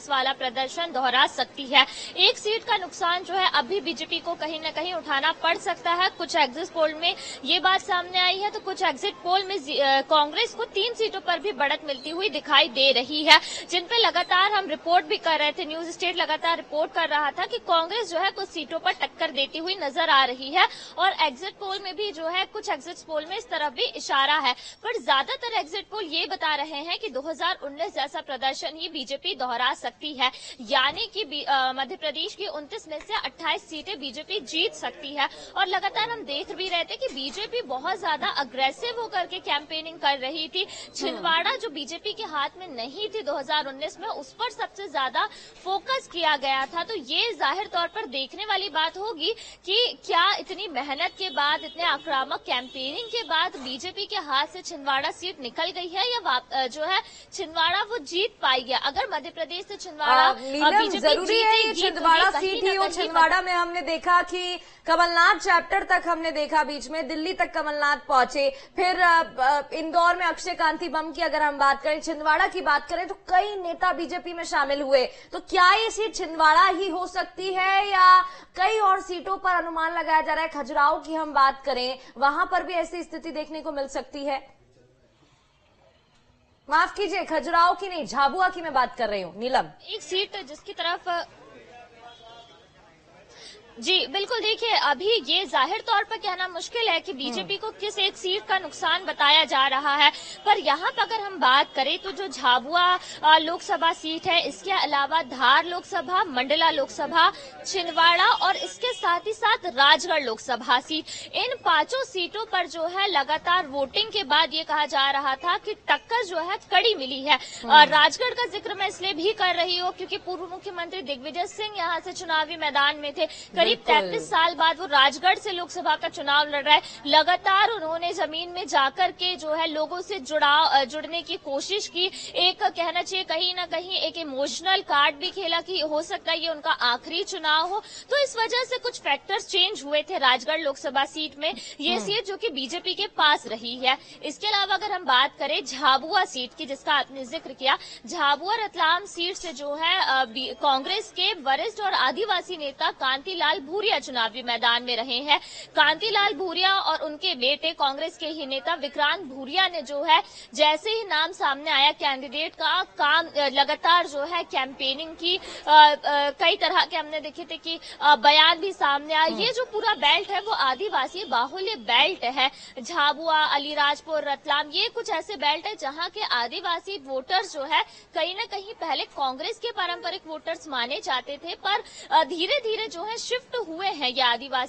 19 वाला प्रदर्शन दोहरा सकती है। एक सीट का नुकसान जो है अभी बीजेपी को कहीं न कहीं उठाना पड़ सकता है। कुछ एग्जिट पोल में ये बात सामने आई है, तो कुछ एग्जिट पोल में कांग्रेस को 3 सीटों पर भी बढ़त मिलती हुई दिखाई दे रही है, जिन पे लगातार हम रिपोर्ट भी कर रहे थे। न्यूज स्टेट लगातार रिपोर्ट कर रहा था कि कांग्रेस जो है कुछ सीटों पर टक्कर देती हुई नजर आ रही है, और एग्जिट पोल में भी जो है कुछ एग्जिट पोल में इस तरफ भी इशारा है। पर ज्यादातर एग्जिट पोल ये बता रहे हैं कि 2019 जैसा प्रदर्शन ही बीजेपी दोहरा सकती है, यानी कि मध्य प्रदेश की 29 में से 28 सीटें बीजेपी जीत सकती है। और लगातार हम देख भी रहे थे कि बीजेपी बहुत ज्यादा अग्रेसिव होकर के कैंपेनिंग कर रही थी। छिंदवाड़ा जो बीजेपी के हाथ में नहीं थी 2019 में, उस पर सबसे ज्यादा फोकस किया गया था। तो ये जाहिर तौर पर देखने वाली बात होगी कि क्या इतनी मेहनत के बाद, इतने आक्रामक कैंपेनिंग के बाद बीजेपी के हाथ से छिंदवाड़ा सीट निकल गई है, या जो है छिंदवाड़ा वो जीत पाएगी। अगर मध्य प्रदेश से छिंदवाड़ा बीजेपी जरूरी है ये छिंदवाड़ा सीट ही हो। छिंदवाड़ा में हमने देखा कि कमलनाथ चैप्टर तक हमने देखा, बीच में दिल्ली तक कमलनाथ पहुंचे, फिर इंदौर में अक्षय कांति बम की अगर हम बात करें, छिंदवाड़ा की बात करें तो कई नेता बीजेपी में शामिल हुए। तो क्या ये सीट छिंदवाड़ा ही हो सकती है या कई और सीटों पर अनुमान लगाया जा रहा है? खजुराहो की हम बात करें, वहां पर भी ऐसी स्थिति देखने को मिल सकती है। माफ कीजिए, खजुराहो की नहीं, झाबुआ की मैं बात कर रही हूँ। नीलम, एक सीट जिसकी तरफ जी बिल्कुल, देखिए अभी ये जाहिर तौर पर कहना मुश्किल है कि बीजेपी को किस एक सीट का नुकसान बताया जा रहा है, पर यहाँ पर अगर हम बात करें तो जो झाबुआ लोकसभा सीट है, इसके अलावा धार लोकसभा, मंडला लोकसभा, छिंदवाड़ा और इसके साथ ही साथ राजगढ़ लोकसभा सीट, इन 5 सीटों पर जो है लगातार वोटिंग के बाद ये कहा जा रहा था कि टक्कर जो है कड़ी मिली है। राजगढ़ का जिक्र मैं इसलिए भी कर रही हूँ क्योंकि पूर्व मुख्यमंत्री दिग्विजय सिंह यहाँ से चुनावी मैदान में थे। करीब 33 साल बाद वो राजगढ़ से लोकसभा का चुनाव लड़ रहा है। लगातार उन्होंने जमीन में जाकर के जो है लोगों से जुड़ने की कोशिश की। एक कहना चाहिए कहीं ना कहीं एक इमोशनल कार्ड भी खेला कि हो सकता है ये उनका आखिरी चुनाव हो। तो इस वजह से कुछ फैक्टर्स चेंज हुए थे राजगढ़ लोकसभा सीट में, ये सीट जो कि बीजेपी के पास रही है। इसके अलावा अगर हम बात करें झाबुआ सीट की, जिसका आपने जिक्र किया, झाबुआ रतलाम सीट से जो है कांग्रेस के वरिष्ठ और आदिवासी नेता कांतिलाल भूरिया चुनावी मैदान में रहे हैं। कांतिलाल भूरिया और उनके बेटे कांग्रेस के ही नेता विक्रांत भूरिया ने जो है जैसे ही नाम सामने आया कैंडिडेट का, काम लगातार जो है कैंपेनिंग की, कई तरह के हमने देखे थे कि बयान भी सामने आया। ये जो पूरा बेल्ट है वो आदिवासी बाहुल्य बेल्ट है। झाबुआ, अलीराजपुर, रतलाम, ये कुछ ऐसे बेल्ट है जहां के आदिवासी वोटर्स जो है कहीं न कहीं पहले कांग्रेस के पारंपरिक वोटर्स माने जाते थे, पर धीरे धीरे जो है शिफ्ट हुए हैं ये आदिवासी